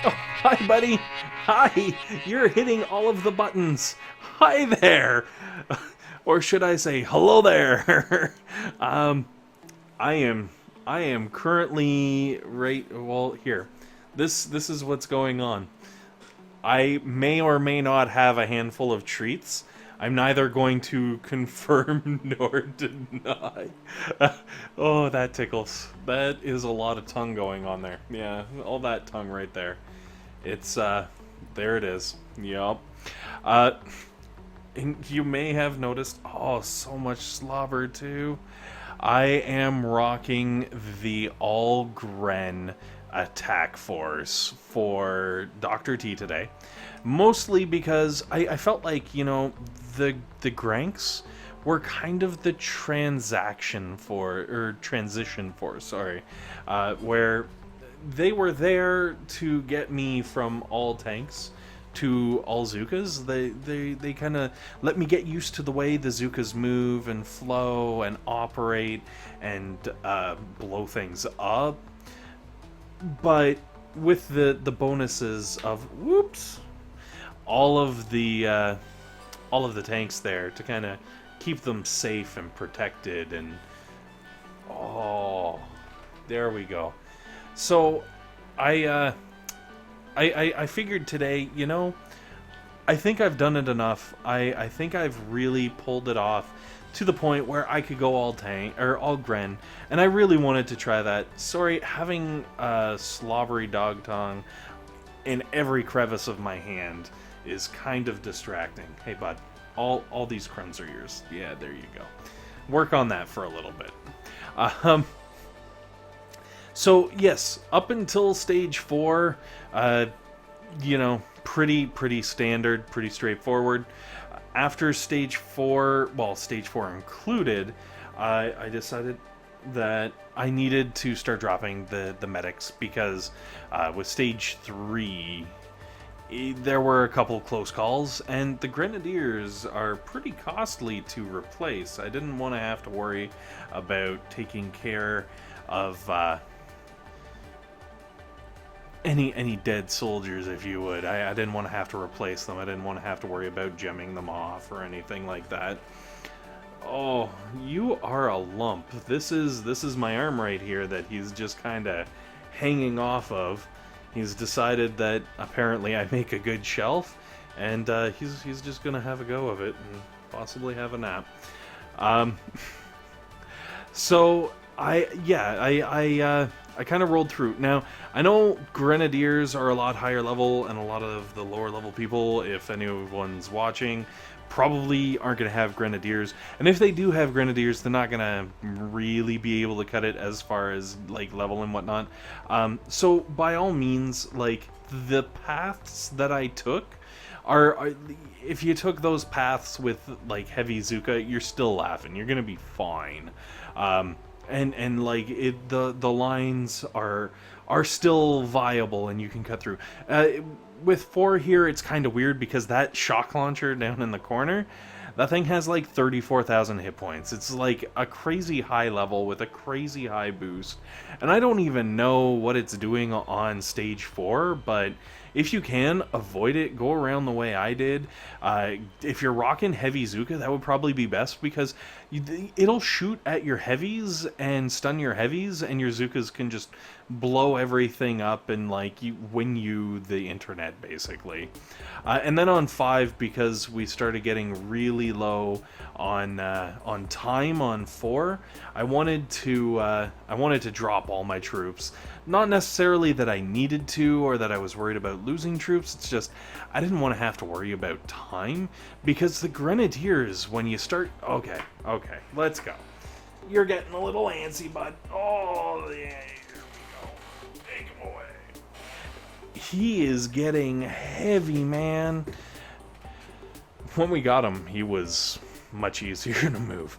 Oh, hi, buddy. Hi. You're hitting all of the buttons. Hi there. Or should I say, hello there? um, I am, I am currently right. Well, here. This is what's going on. I may or may not have a handful of treats. I'm neither going to confirm nor deny. Oh, that tickles. That is a lot of tongue going on there. Yeah, all that tongue right there. It's there it is. Yup. Uh and you may have noticed, oh, so much slobber too. I am rocking the all Gren attack force for Dr. T today. Mostly because I felt like, the Granks were kind of the transition for, sorry, where they were there to get me from all tanks to all Zookas. They kind of let me get used to the way the Zookas move and flow and operate and blow things up. But with the bonuses of whoops, all of the tanks there to kind of keep them safe and protected, and oh, there we go. So I figured today, I think I've done it enough. I think I've really pulled it off to the point where I could go all tank or all Gren, and I really wanted to try that. Sorry, having a slobbery dog tongue in every crevice of my hand is kind of distracting. Hey, bud, all these crumbs are yours. Yeah, there you go. Work on that for a little bit. So yes, up until stage 4, pretty standard, pretty straightforward. After stage 4, well, stage 4 included, I decided that I needed to start dropping the medics because with stage 3, there were a couple close calls, and the Grenadiers are pretty costly to replace. I didn't want to have to worry about taking care of any dead soldiers, if you would. I didn't want to have to replace them. I didn't want to have to worry about gemming them off or anything like that. Oh, you are a lump. This is my arm right here that he's just kind of hanging off of. He's decided that apparently I make a good shelf, and he's just gonna have a go of it and possibly have a nap. So I kind of rolled through. Now, I know Grenadiers are a lot higher level, and a lot of the lower level people, if anyone's watching, probably aren't going to have Grenadiers. And if they do have Grenadiers, they're not going to really be able to cut it as far as, like, level and whatnot. So, by all means, like, the paths that I took are if you took those paths with, like, heavy Zooka, you're still laughing. You're going to be fine. And like the lines are still viable and you can cut through. With 4 here, it's kind of weird because that shock launcher down in the corner, that thing has like 34,000 hit points. It's like a crazy high level with a crazy high boost, and I don't even know what it's doing on stage 4, but if you can avoid it, go around the way I did. If you're rocking heavy Zooka, that would probably be best because it'll shoot at your heavies and stun your heavies, and your Zookas can just blow everything up and like win you the internet basically. And then on 5, because we started getting really low on time on 4, I wanted to drop all my troops. Not necessarily that I needed to or that I was worried about losing troops, it's just I didn't want to have to worry about time, because the Grenadiers, when you start... Okay, let's go. You're getting a little antsy, bud. Oh, yeah, here we go. Take him away. He is getting heavy, man. When we got him, he was much easier to move.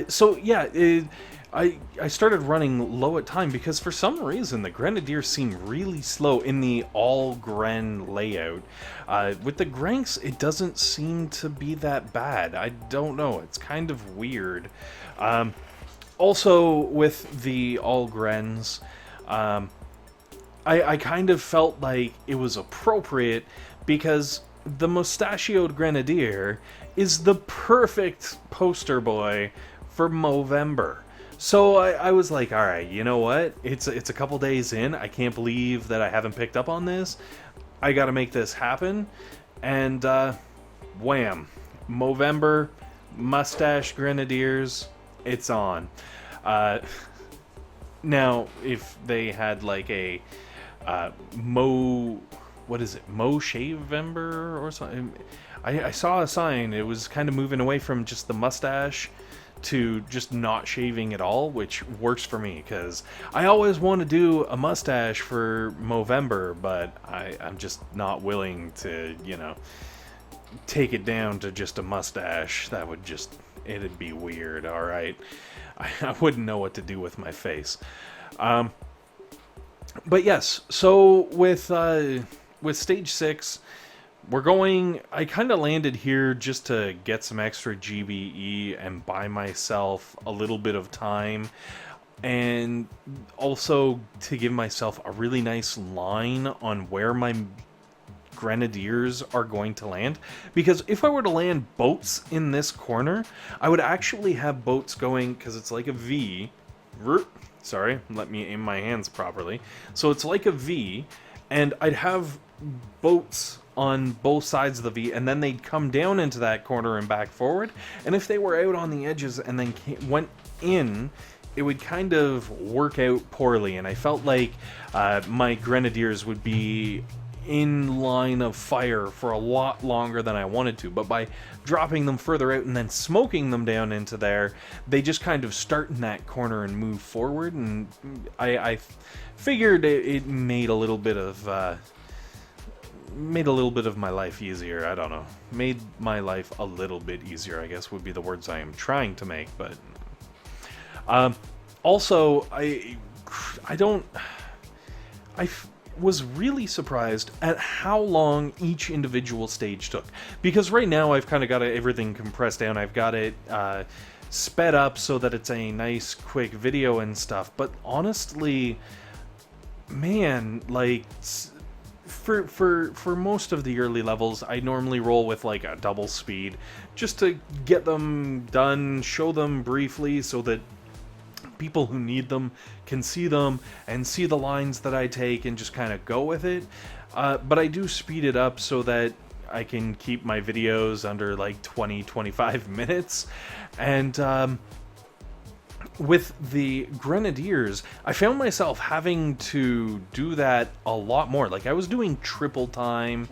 So, yeah, I started running low at time because for some reason the Grenadiers seem really slow in the all Gren layout. With the Granks, it doesn't seem to be that bad. I don't know, it's kind of weird. Also, with the all Grens, I kind of felt like it was appropriate because the mustachioed Grenadier is the perfect poster boy for Movember. So I was like, all right, you know what? It's a couple days in. I can't believe that I haven't picked up on this. I got to make this happen. And wham, Movember, mustache Grenadiers, it's on. Now, if they had like a what is it, Mo Shavember or something? I saw a sign. It was kind of moving away from just the mustache to just not shaving at all, which works for me because I always want to do a mustache for Movember, but I'm just not willing to, take it down to just a mustache. That would just, it'd be weird, all right? I wouldn't know what to do with my face. But yes, so with stage 6, we're going, I kind of landed here just to get some extra GBE and buy myself a little bit of time, and also to give myself a really nice line on where my Grenadiers are going to land. Because if I were to land boats in this corner, I would actually have boats going, because it's like a V. Sorry, let me aim my hands properly. So it's like a V, and I'd have boats on both sides of the V, and then they'd come down into that corner and back forward. And if they were out on the edges and then went in, it would kind of work out poorly. And I felt like my Grenadiers would be in line of fire for a lot longer than I wanted to, but by dropping them further out and then smoking them down into there, they just kind of start in that corner and move forward, and I figured it made a little bit of my life easier. I don't know, made my life a little bit easier, I guess would be the words I am trying to make. But also I was really surprised at how long each individual stage took, because right now I've kind of got everything compressed down. I've got it sped up so that it's a nice quick video and stuff, but honestly, man, like for most of the early levels, I normally roll with like a double speed just to get them done, show them briefly so that people who need them can see them and see the lines that I take and just kind of go with it. But I do speed it up so that I can keep my videos under like 20-25 minutes. And with the Grenadiers, I found myself having to do that a lot more. Like, I was doing triple time,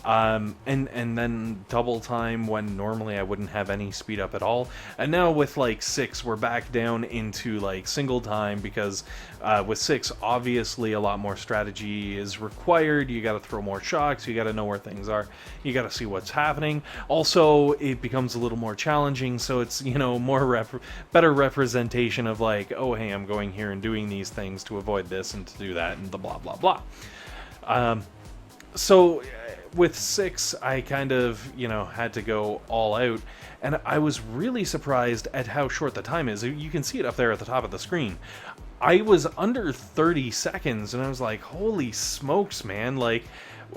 and then double time when normally I wouldn't have any speed up at all. And now with like 6, we're back down into like single time, because with 6, obviously a lot more strategy is required. You got to throw more shocks, you got to know where things are, you got to see what's happening. Also, it becomes a little more challenging, so it's, more better representation of like, oh hey, I'm going here and doing these things to avoid this and to do that and the blah blah blah. So with 6, I kind of, had to go all out, and I was really surprised at how short the time is. You can see it up there at the top of the screen. I was under 30 seconds, and I was like, holy smokes, man, like,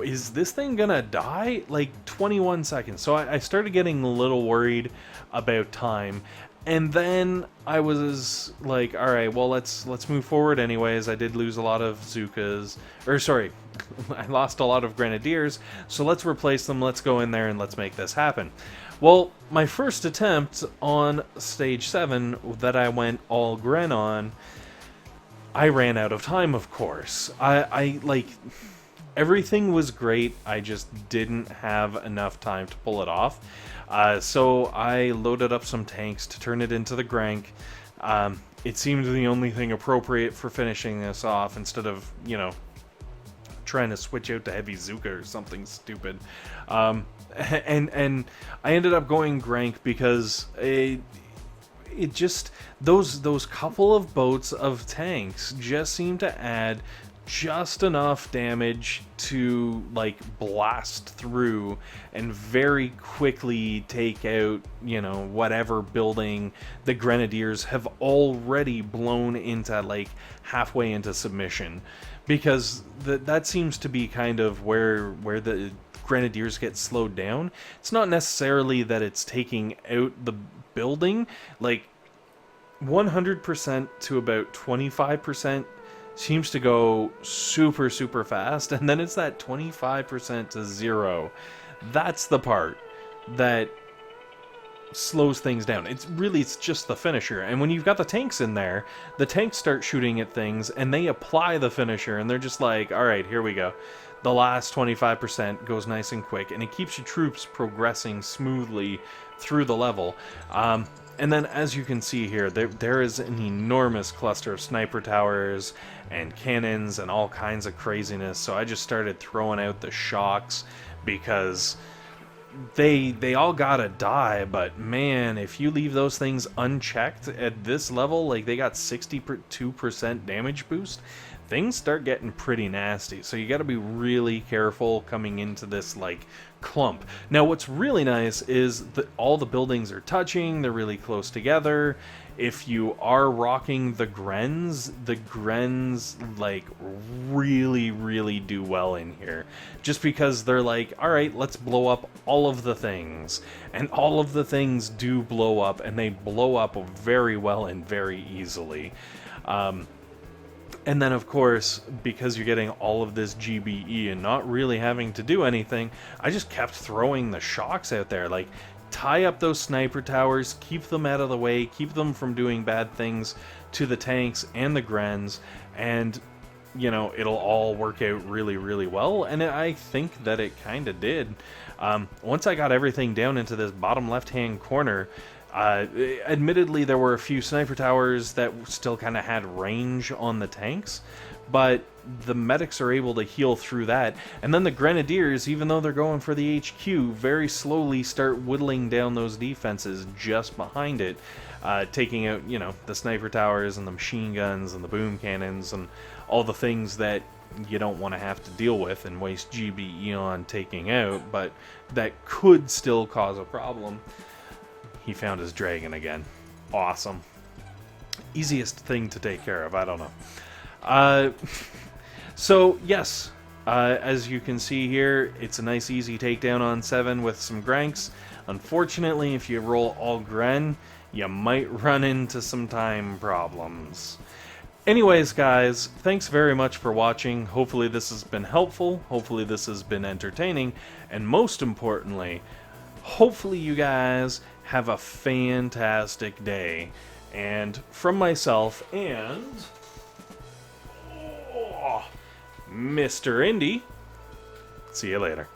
is this thing gonna die? Like, 21 seconds. So I started getting a little worried about time. And then I was like, all right, well, let's move forward anyways. I did lose a lot of Zookas, or sorry, I lost a lot of Grenadiers, so let's replace them, let's go in there and let's make this happen. Well, my first attempt on stage 7 that I went all Gren on, I ran out of time, of course. I like, everything was great, I just didn't have enough time to pull it off. So I loaded up some tanks to turn it into the Grenk. It seemed the only thing appropriate for finishing this off, instead of, trying to switch out to heavy Zooka or something stupid. And I ended up going Grenk because it just, those couple of boats of tanks just seemed to add just enough damage to like blast through and very quickly take out, you know, whatever building the Grenadiers have already blown into like halfway into submission, because that seems to be kind of where the Grenadiers get slowed down. It's not necessarily that it's taking out the building, like 100% to about 25% seems to go super, super fast, and then it's that 25% to 0. That's the part that slows things down. It's just the finisher. And when you've got the tanks in there, the tanks start shooting at things, and they apply the finisher, and they're just like, alright, here we go. The last 25% goes nice and quick, and it keeps your troops progressing smoothly through the level. And then, as you can see here, there is an enormous cluster of sniper towers and cannons and all kinds of craziness. So I just started throwing out the shocks because they all gotta die. But man, if you leave those things unchecked at this level, like they got 62% damage boost, things start getting pretty nasty. So you got to be really careful coming into this like clump. Now what's really nice is that all the buildings are touching, they're really close together. If you are rocking the Grens like really do well in here, just because they're like, all right, let's blow up all of the things, and all of the things do blow up, and they blow up very well and very easily. And then, of course, because you're getting all of this GBE and not really having to do anything, I just kept throwing the shocks out there. Like, tie up those sniper towers, keep them out of the way, keep them from doing bad things to the tanks and the Grens, and, you know, it'll all work out really well. And I think that it kind of did. Once I got everything down into this bottom left-hand corner, admittedly, there were a few sniper towers that still kind of had range on the tanks, but the medics are able to heal through that. And then the Grenadiers, even though they're going for the HQ, very slowly start whittling down those defenses just behind it, taking out, you know, the sniper towers and the machine guns and the boom cannons and all the things that you don't want to have to deal with and waste GBE on taking out, but that could still cause a problem. He found his dragon again. Awesome. Easiest thing to take care of, I don't know. So, yes, as you can see here, it's a nice easy takedown on 7 with some Granks. Unfortunately, if you roll all Gren, you might run into some time problems. Anyways, guys, thanks very much for watching. Hopefully this has been helpful. Hopefully this has been entertaining. And most importantly, hopefully you guys have a fantastic day. And from myself and Mr. Indy, see you later.